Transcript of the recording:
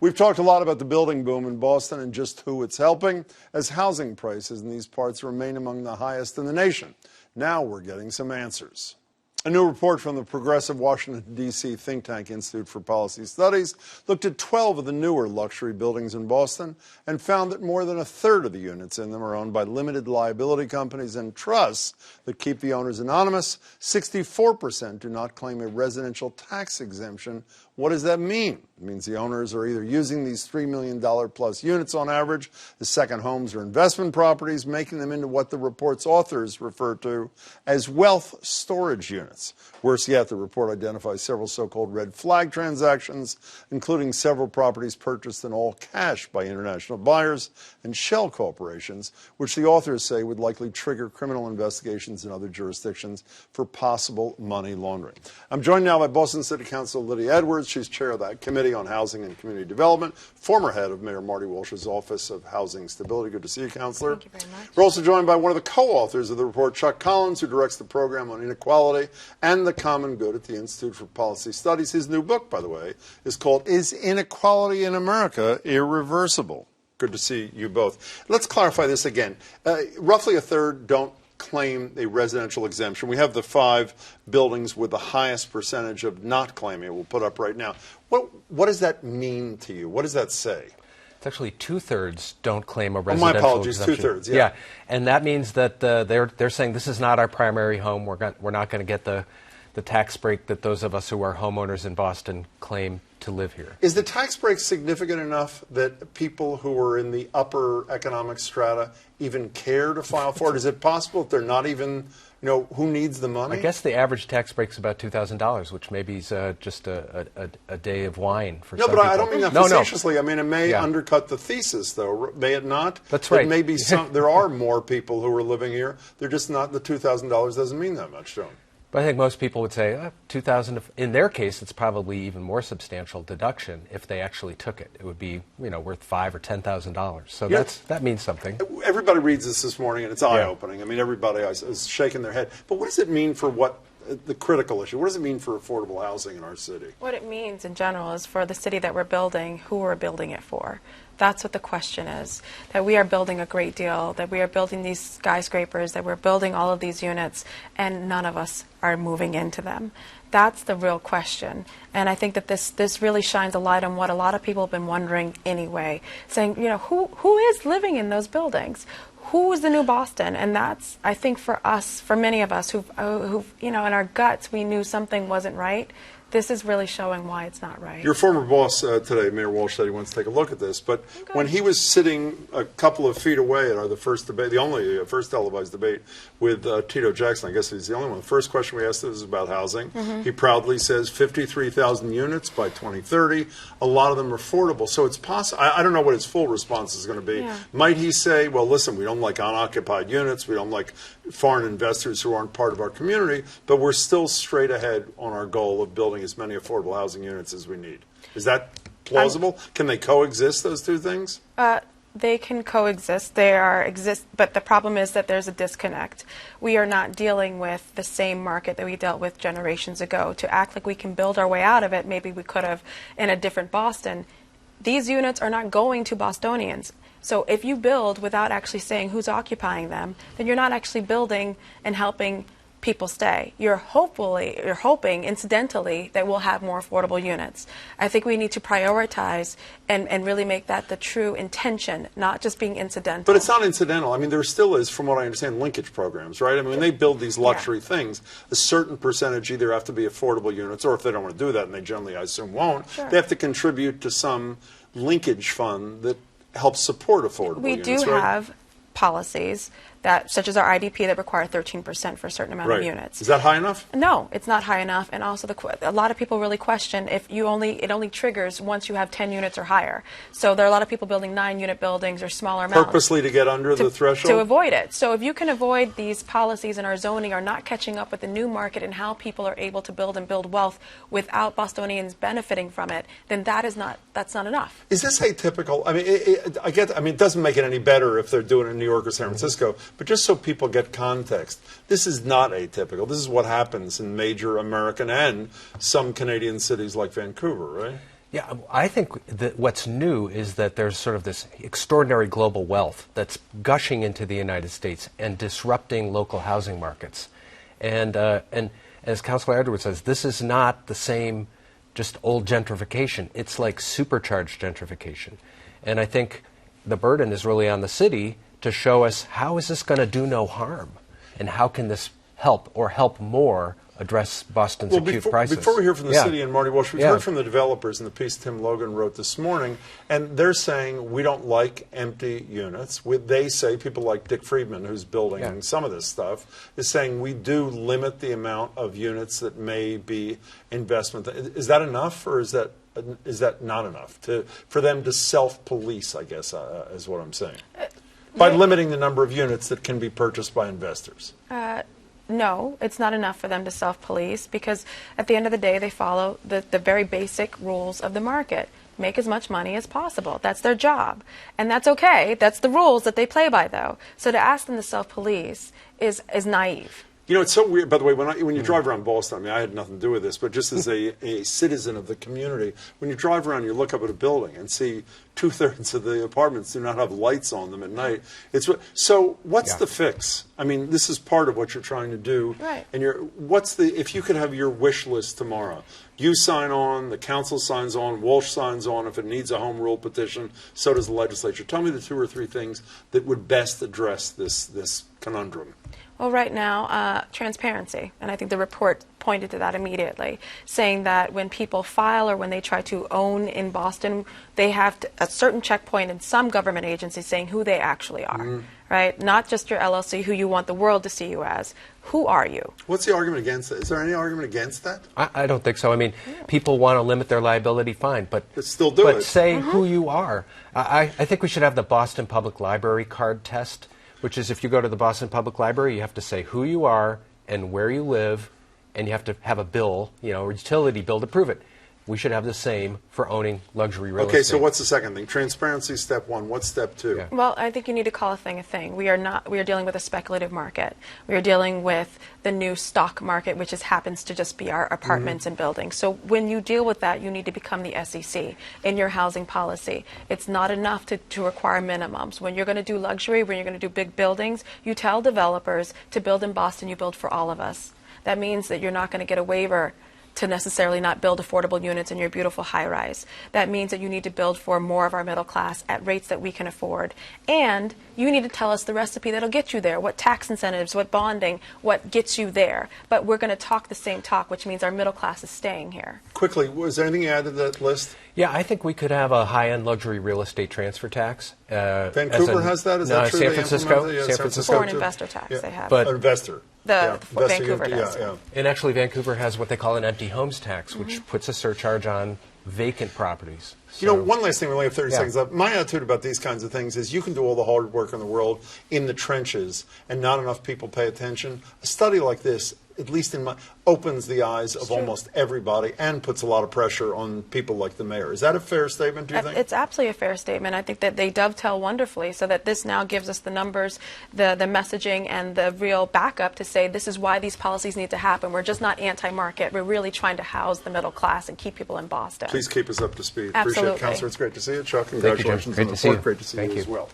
We've talked a lot about the building boom in Boston and just who it's helping, as housing prices in these parts remain among the highest in the nation. Now we're getting some answers. A new report from the progressive Washington, D.C. think tank Institute for Policy Studies looked at 12 of the newer luxury buildings in Boston and found that more than a third of the units in them are owned by limited liability companies and trusts that keep the owners anonymous. 64% do not claim a residential tax exemption. What does that mean? It means the owners are either using these $3 million plus units on average as second homes or investment properties, making them into what the report's authors refer to as wealth storage units. Worse yet, the report identifies several so-called red flag transactions, including several properties purchased in all cash by international buyers and shell corporations, which the authors say would likely trigger criminal investigations in other jurisdictions for possible money laundering. I'm joined now by Boston City Councilor Lydia Edwards. She's chair of that Committee on Housing and Community Development, former head of Mayor Marty Walsh's Office of Housing Stability. Good to see you, Councilor. Thank you very much. We're also joined by one of the co-authors of the report, Chuck Collins, who directs the program on inequality and the common good at the Institute for Policy Studies. His new book, by the way, is called Is Inequality in America Irreversible? Good to see you both. Let's clarify this again. Roughly a third don't claim a residential exemption. We have the 5 buildings with the highest percentage of not claiming it. We'll put up right now. What does that mean to you? What does that say? It's actually 2/3 don't claim a residential my apologies, exemption. 2/3, yeah. And that means that they're saying this is not our primary home. We're not going to get the tax break that those of us who are homeowners in Boston claim to live here. Is the tax break significant enough that people who are in the upper economic strata even care to file for it? Is it possible that they're not even, who needs the money? I guess the average tax break is about $2,000, which maybe is just a day of wine for some people. No, but I don't mean that facetiously. I mean, it may undercut the thesis, though, may it not? That's right. That maybe there are more people who are living here. They're just not, the $2,000 doesn't mean that much to them. But I think most people would say $2,000. In their case, it's probably even more substantial deduction if they actually took it. It would be, worth $5,000 or $10,000. So that means something. Everybody reads this morning, and it's eye-opening. I mean, everybody is shaking their head. But what does it mean for the critical issue? What does it mean for affordable housing in our city? What it means in general is for the city that we're building, who we're building it for. That's what the question is, that we are building a great deal, that we are building these skyscrapers, that we're building all of these units, and none of us are moving into them. That's the real question. And I think that this really shines a light on what a lot of people have been wondering anyway, saying, who is living in those buildings? Who is the new Boston? And that's, I think, for us, for many of us who've in our guts, we knew something wasn't right. This is really showing why it's not right. Your former boss today, Mayor Walsh, said he wants to take a look at this. But when he was sitting a couple of feet away at the first debate, the only first televised debate with Tito Jackson, I guess he's the only one. The first question we asked was about housing. He proudly says 53,000 units by 2030. A lot of them are affordable. So it's possible. I don't know what his full response is going to be. Yeah. Might he say, well, listen, we don't like unoccupied units. We don't like foreign investors who aren't part of our community. But we're still straight ahead on our goal of building as many affordable housing units as we need. Is that plausible? Can they coexist, those two things? They can coexist. But the problem is that there's a disconnect. We are not dealing with the same market that we dealt with generations ago. To act like we can build our way out of it, maybe we could have in a different Boston. These units are not going to Bostonians. So if you build without actually saying who's occupying them, then you're not actually building and helping people stay. You're hoping, incidentally, that we'll have more affordable units. I think we need to prioritize and really make that the true intention, not just being incidental. But it's not incidental. I mean, there still is, from what I understand, linkage programs, right? I mean, when they build these luxury things, a certain percentage either have to be affordable units, or if they don't want to do that, and they generally, I assume, won't, they have to contribute to some linkage fund that helps support affordable units, We do have policies such as our IDP that require 13% for a certain amount of units. Is that high enough? No, it's not high enough. And also, a lot of people really question if it only triggers once you have 10 units or higher. So there are a lot of people building 9-unit buildings or smaller amounts. Purposely to get under the threshold? To avoid it. So if you can avoid these policies in our zoning are not catching up with the new market and how people are able to build and build wealth without Bostonians benefiting from it, then that's not enough. Is this atypical? I mean, it doesn't make it any better if they're doing it in New York or San Francisco. But just so people get context, this is not atypical. This is what happens in major American and some Canadian cities like Vancouver, right? Yeah, I think that what's new is that there's sort of this extraordinary global wealth that's gushing into the United States and disrupting local housing markets. And as Councilor Edwards says, this is not the same just old gentrification. It's like supercharged gentrification. And I think the burden is really on the city to show us how is this going to do no harm, and how can this help or help more address Boston's acute crisis. Before we hear from the city and Marty Walsh, we've heard from the developers in the piece Tim Logan wrote this morning, and they're saying we don't like empty units. They say, people like Dick Friedman, who's building some of this stuff, is saying we do limit the amount of units that may be investment. Is that enough, or is that not enough for them to self-police, I guess, is what I'm saying, by limiting the number of units that can be purchased by investors? No, it's not enough for them to self-police, because at the end of the day, they follow the very basic rules of the market. Make as much money as possible. That's their job. And that's okay. That's the rules that they play by, though. So to ask them to self-police is naive. You know, it's so weird, by the way, when you drive around Boston, I mean, I had nothing to do with this, but just as a citizen of the community, when you drive around, you look up at a building and see 2/3 of the apartments do not have lights on them at night. So what's the fix? I mean, this is part of what you're trying to do. Right. And if you could have your wish list tomorrow, you sign on, the council signs on, Walsh signs on, if it needs a home rule petition, so does the legislature. Tell me the 2 or 3 things that would best address this conundrum. Well, right now, transparency, and I think the report pointed to that immediately, saying that when people file or when they try to own in Boston, they have a certain checkpoint in some government agencies saying who they actually are, right? Not just your LLC, who you want the world to see you as. Who are you? What's the argument against that? Is there any argument against that? I don't think so. I mean, people want to limit their liability, fine, but still do it. But say who you are. I think we should have the Boston Public Library card test, which is if you go to the Boston Public Library, you have to say who you are and where you live, and you have to have a bill, or utility bill to prove it. We should have the same for owning luxury real estate. Okay, so what's the second thing? Transparency, step 1. What's step 2? Yeah. Well, I think you need to call a thing a thing. We are dealing with a speculative market. We are dealing with the new stock market, which happens to just be our apartments and buildings. So when you deal with that, you need to become the SEC in your housing policy. It's not enough to require minimums. When you're going to do luxury, when you're going to do big buildings, you tell developers to build in Boston, you build for all of us. That means that you're not going to get a waiver to necessarily not build affordable units in your beautiful high-rise. That means that you need to build for more of our middle class at rates that we can afford. And you need to tell us the recipe that'll get you there, what tax incentives, what bonding, what gets you there. But we're going to talk the same talk, which means our middle class is staying here. Quickly, was there anything you added to that list? Yeah, I think we could have a high-end luxury real estate transfer tax. Vancouver has that? Is that true? San Francisco. Yeah, San Francisco. Foreign investor tax they have. But investor. Vancouver does. And actually, Vancouver has what they call an empty homes tax, which puts a surcharge on vacant properties. So, one last thing, we only have 30 seconds left. My attitude about these kinds of things is you can do all the hard work in the world in the trenches and not enough people pay attention. A study like this, at least opens the eyes of almost everybody and puts a lot of pressure on people like the mayor. Is that a fair statement, do you think? It's absolutely a fair statement. I think that they dovetail wonderfully, so that this now gives us the numbers, the messaging, and the real backup to say this is why these policies need to happen. We're just not anti-market. We're really trying to house the middle class and keep people in Boston. Please keep us up to speed. Absolutely. Appreciate it, Councilor. It's great to see you. Chuck, congratulations on the report. Great to see you as well.